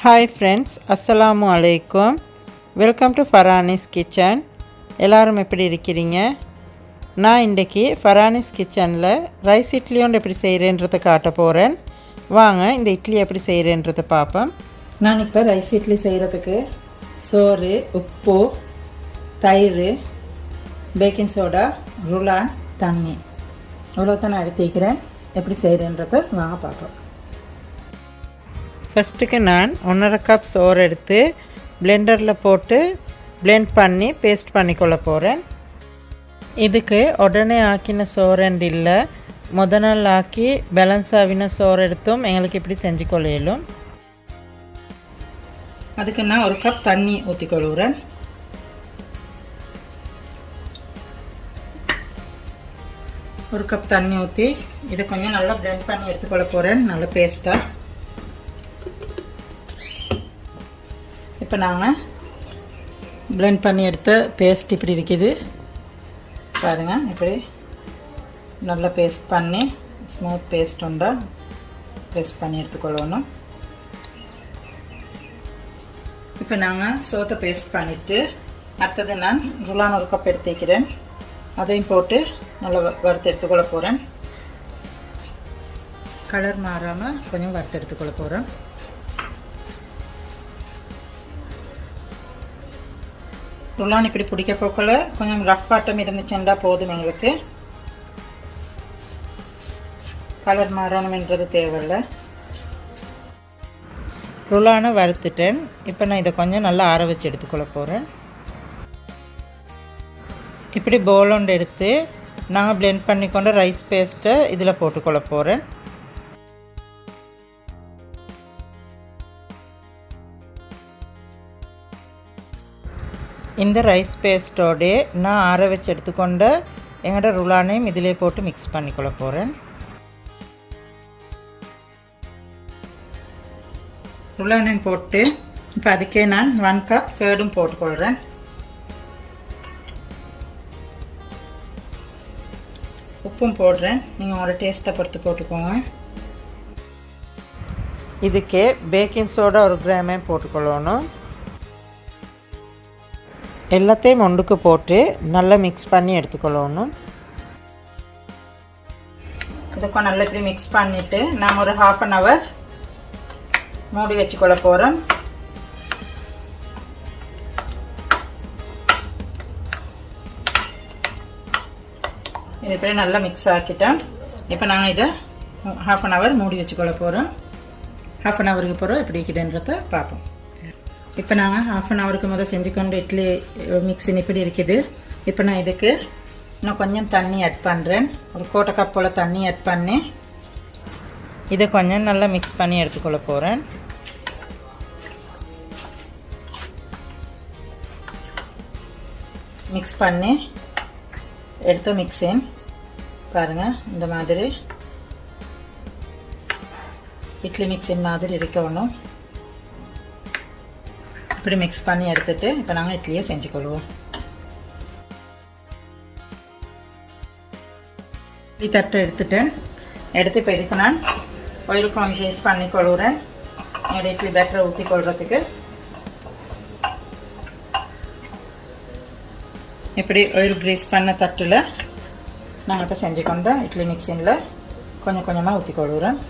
Hi friends, Assalamu alaikum. Welcome to Farani's kitchen. எல்லாரும் எப்படி இருக்கீங்க? நான் இன்றைக்கி Farani's kitchenல ரைஸ் இட்லி ஒன்று எப்படி செய்கிறேன்றதை காட்ட போகிறேன். வாங்க இந்த இட்லி எப்படி செய்கிறேன்றதை பார்ப்போம். நான் இப்போ ரைஸ் இட்லி செய்கிறதுக்கு சோறு, உப்பு, தயிர், பேக்கிங் சோடா, ருலான், தண்ணி இவ்வளோதான் நான் எடுத்துக்கிறேன். எப்படி செய்கிறேன்றதை வாங்க பார்ப்போம். ஃபஸ்ட்டுக்கு நான் 1.5 கப் சோறு எடுத்து பிளெண்டரில் போட்டு பிளெண்ட் பண்ணி பேஸ்ட் பண்ணிக்கொள்ள போகிறேன். இதுக்கு உடனே ஆக்கின சோறு இல்லை, நாள் ஆக்கி பேலன்ஸ் ஆகின சோறு எடுத்தும் எங்களுக்கு இப்படி செஞ்சு கொள்ளையிலும். அதுக்கு நான் 1 கப் தண்ணி ஊற்றிக்கொள்கிறேன். ஒரு கப் தண்ணி ஊற்றி இதை கொஞ்சம் நல்லா பிளெண்ட் பண்ணி எடுத்துக்கொள்ள போகிறேன், நல்ல பேஸ்ட்டாக. இப்போ நாங்கள் பிளெண்ட் பண்ணி எடுத்த பேஸ்ட் இப்படி இருக்குது பாருங்கள். இப்படி நல்லா பேஸ்ட் பண்ணி ஸ்மூத் பேஸ்ட் உண்டா பேஸ்ட் பண்ணி எடுத்துக்கொள்ளணும். இப்போ நாங்கள் சோத்தை பேஸ்ட் பண்ணிவிட்டு அடுத்தது நான் ருலான் 1 கப் எடுத்து வைக்கிறேன். அதையும் போட்டு நல்லா வறுத்து எடுத்துக்கொள்ள போகிறேன். கலர் மாறாமல் கொஞ்சம் வறுத்து எடுத்துக்கொள்ள போகிறேன். ருலான் இப்படி பிடிக்க போக்கல கொஞ்சம் ரஃப் ஆட்டம் இருந்துச்சுன்னா போதும், எங்களுக்கு கலர் மாறணும்ன்றது தேவையில்லை. ருலானை வறுத்துட்டேன். இப்போ நான் இதை கொஞ்சம் நல்லா ஆற வச்சு எடுத்துக்கொள்ள போகிறேன். இப்படி போலோண்டு எடுத்து நாங்கள் பிளெண்ட் பண்ணிக்கொண்ட ரைஸ் பேஸ்ட்டை இதில் போட்டுக்கொள்ள போகிறேன். இந்த ரைஸ் பேஸ்ட்டோடே நான் ஆற வச்சு எடுத்துக்கொண்ட எங்களோட ருலானையும் இதிலே போட்டு மிக்ஸ் பண்ணிக்கொள்ள போகிறேன். ருலானையும் போட்டு இப்போ அதுக்கே நான் 1 கப் கேர்டும் போட்டுக்கொள்கிறேன். உப்பும் போடுறேன், நீங்கள் உங்களோட டேஸ்ட்டை பொறுத்து போட்டுக்கோங்க. இதுக்கே பேக்கிங் சோடா 1 கிராமே போட்டுக்கொள்ளணும். எல்லாத்தையும் ஒன்றுக்கு போட்டு நல்லா மிக்ஸ் பண்ணி எடுத்துக்கொள்ளணும். இதுக்கும் நல்லா இப்படி மிக்ஸ் பண்ணிவிட்டு நான் ஒரு 1/2 hour மூடி வச்சுக்கொள்ள போகிறோம். இது இப்படி நல்லா மிக்ஸ் ஆக்கிட்டேன். இப்போ நாங்கள் இதை 1/2 hour மூடி வச்சுக்கொள்ள போகிறோம். 1/2 hourக்கு பிறகு எப்படி இருக்குதுன்றதை பார்ப்போம். இப்போ நாங்கள் 1/2 hourக்கு முதல் செஞ்சுக்கொண்டு இட்லி மிக்ஸின் இப்படி இருக்குது. இப்போ நான் இதுக்கு இன்னும் கொஞ்சம் தண்ணி ஆட் பண்ணுறேன். ஒரு 1/4 கப் போல் தண்ணி ஆட் பண்ணி இதை கொஞ்சம் நல்லா மிக்ஸ் பண்ணி எடுத்துக்கொள்ள போகிறேன். மிக்ஸ் பண்ணி எடுத்து மிக்ஸின் பாருங்கள், இந்த மாதிரி இட்லி மிக்ஸின் மாதிரி இருக்கணும். இப்படி மிக்ஸ் பண்ணி எடுத்துட்டு இப்போ நாங்கள் இட்லியை செஞ்சுக்கொள்வோம். இட்லி தட்டை எடுத்துட்டேன். எடுத்து இப்போ இதுக்கு நான் ஆயில் கான்க்ரீஸ் பண்ணி கொள்கிறேன். என்னோட இட்லி பேட்டரை ஊற்றி கொள்றதுக்கு இப்படி ஆயில் கிரீஸ் பண்ண தட்டில் நாங்கள் இப்போ செஞ்சு கொண்ட இட்லி மிக்ஸினில் கொஞ்சம் கொஞ்சமாக ஊற்றி கொள்கிறேன்.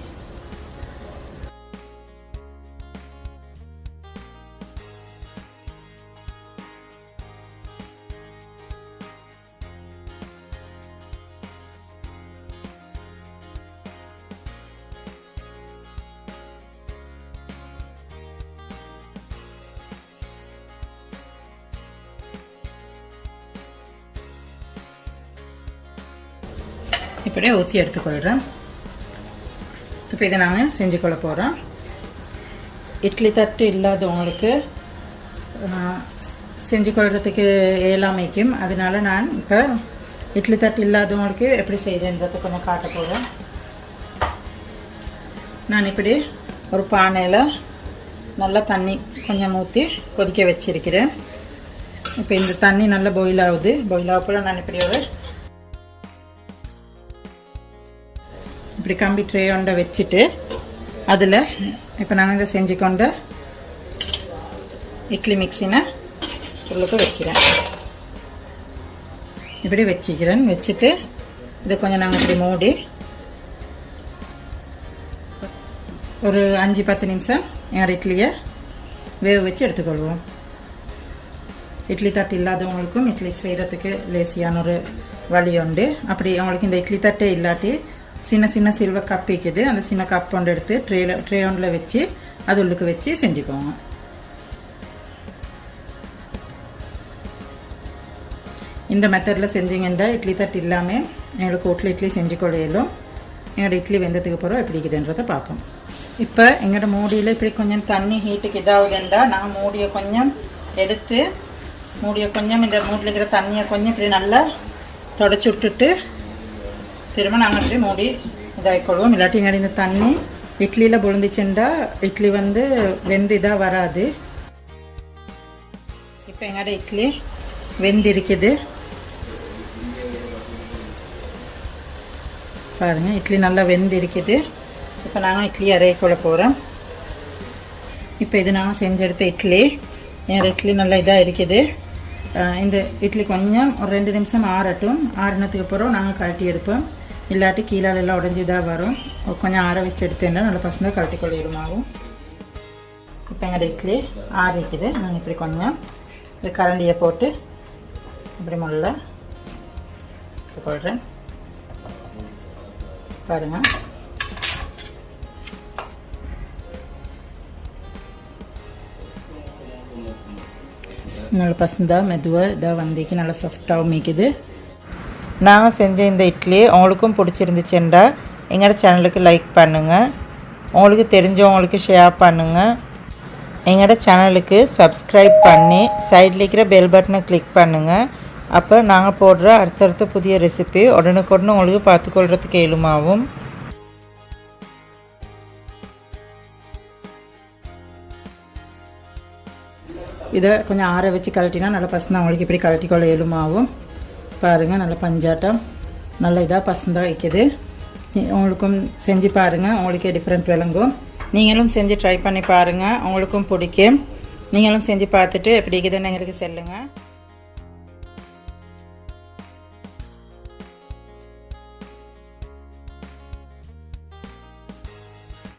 இப்படியே ஊற்றி எடுத்துக்கொள்கிறேன். இப்போ இதை நாங்கள் செஞ்சு கொள்ள போகிறோம். இட்லி தட்டு இல்லாதவங்களுக்கு செஞ்சு கொள்றதுக்கு இயலாமைக்கும், அதனால நான் இப்போ இட்லி தட்டு இல்லாதவங்களுக்கு எப்படி செய்கிறேன்றதை கொஞ்சம் காட்ட போகிறேன். நான் இப்படி ஒரு பானையில் நல்லா தண்ணி கொஞ்சம் ஊற்றி கொதிக்க வச்சிருக்கிறேன். இப்போ இந்த தண்ணி நல்லா பாயில் ஆகுது. பாயில் ஆகப்போ நான் இப்படி ஒரு இப்படி கம்பி ட்ரே ஒன்றை வச்சுட்டு அதில் இப்போ நாங்கள் இதை செஞ்சு கொண்ட இட்லி மிக்ஸினை உள்ளுக்கு வைக்கிறேன். இப்படி வச்சுக்கிறேன். வச்சுட்டு இதை கொஞ்சம் நாங்கள் இப்படி மூடி ஒரு 5-10 நிமிஷம் எங்கள் இட்லியை வேக வச்சு எடுத்துக்கொள்வோம். இட்லி தட்டு இல்லாதவங்களுக்கும் இட்லி செய்கிறதுக்கு லேசியான ஒரு வழி உண்டு. அப்படி அவங்களுக்கு இந்த இட்லி தட்டே இல்லாட்டி சின்ன சின்ன சில்வர் கப் வைக்குது, அந்த சின்ன கப் ஒன்று எடுத்து ட்ரே ஒன்றில் வச்சு அது உள்ளுக்கு வச்சு செஞ்சுக்கோங்க. இந்த மெத்தடில் செஞ்சிங்கன்னா இட்லி தட்டு இல்லாமல் எங்களுக்கு வீட்டில் இட்லி செஞ்சு கொள்ளையிலும். எங்களோட இட்லி வெந்ததுக்கு அப்புறம் எப்படி இருக்குதுன்றதை பார்ப்போம். இப்போ எங்களோட மூடியில் இப்படி கொஞ்சம் தண்ணி ஹீட்டுக்கு இதாகுதுண்டா நாங்கள் மூடியை கொஞ்சம் எடுத்து இந்த மூடியில் இருக்கிற தண்ணியை கொஞ்சம் இப்படி நல்லா தொடச்சி விட்டுட்டு திரும்ப நாங்கள் இப்படி மூடி இதாகிக்கொள்வோம். இல்லாட்டி எங்கடி இந்த தண்ணி இட்லியில் புழுந்துச்சுண்டா இட்லி வெந்து இதாக வராது. இப்போ எங்களோட இட்லி வெந்து இருக்குது பாருங்கள். இட்லி நல்லா வெந்து இருக்குது. இப்போ நாங்கள் இட்லி அரைக்கொள்ள போகிறோம். இப்போ இது நாங்கள் செஞ்செடுத்த இட்லி. என் இட்லி நல்லா இதாக இருக்குது. இந்த இட்லி கொஞ்சம் ஒரு 2 நிமிஷம் ஆறட்டும். ஆறினத்துக்கு அப்புறம் நாங்கள் கழட்டி எடுப்போம். இல்லாட்டி கீழாலெல்லாம் உடஞ்சி இதாக வரும். கொஞ்சம் ஆற வச்சு எடுத்தேன்னா நல்லா பசங்க கழட்டி கொள்ளிடுமாகும். இப்போ எங்களோட இட்லி ஆறிக்குது. நாங்கள் இப்படி கொஞ்சம் இந்த கரண்டியை போட்டு இப்படி முள்ள கொள்கிறேன் பாருங்கள். நல்லா பசந்தாக மெதுவாக இதாக வந்திக்கு நல்லா சாஃப்டாகவும் மீக்குது. நாங்கள் செஞ்ச இந்த இட்லி உங்களுக்கும் பிடிச்சிருந்துச்சுண்டா எங்களோட சேனலுக்கு லைக் பண்ணுங்கள், உங்களுக்கு தெரிஞ்சவங்களுக்கு ஷேர் பண்ணுங்கள், எங்களோட சேனலுக்கு சப்ஸ்கிரைப் பண்ணி சைடில் இருக்கிற பெல் பட்டனை கிளிக் பண்ணுங்கள். அப்போ நாங்கள் போடுற அடுத்தடுத்த புதிய ரெசிபி உடனுக்குடனே உங்களுக்கு பார்த்துக்கொள்கிறதுக்கு எளிமாகும். இதை கொஞ்சம் ஆற வச்சு கழட்டினா நல்லா பசந்தாக அவங்களுக்கு இப்படி கழட்டிக்கொள்ள எலுமாகும் பாருங்கள். நல்லா பஞ்சாட்டம் நல்லா இதாக பசந்தாக வைக்குது. உங்களுக்கும் செஞ்சு பாருங்கள், உங்களுக்கே டிஃப்ரெண்ட் விளங்கும். நீங்களும் செஞ்சு ட்ரை பண்ணி பாருங்கள், உங்களுக்கும் பிடிக்கும். நீங்களும் செஞ்சு பார்த்துட்டு எப்படி இருக்குதுன்னு எங்களுக்கு சொல்லுங்கள்.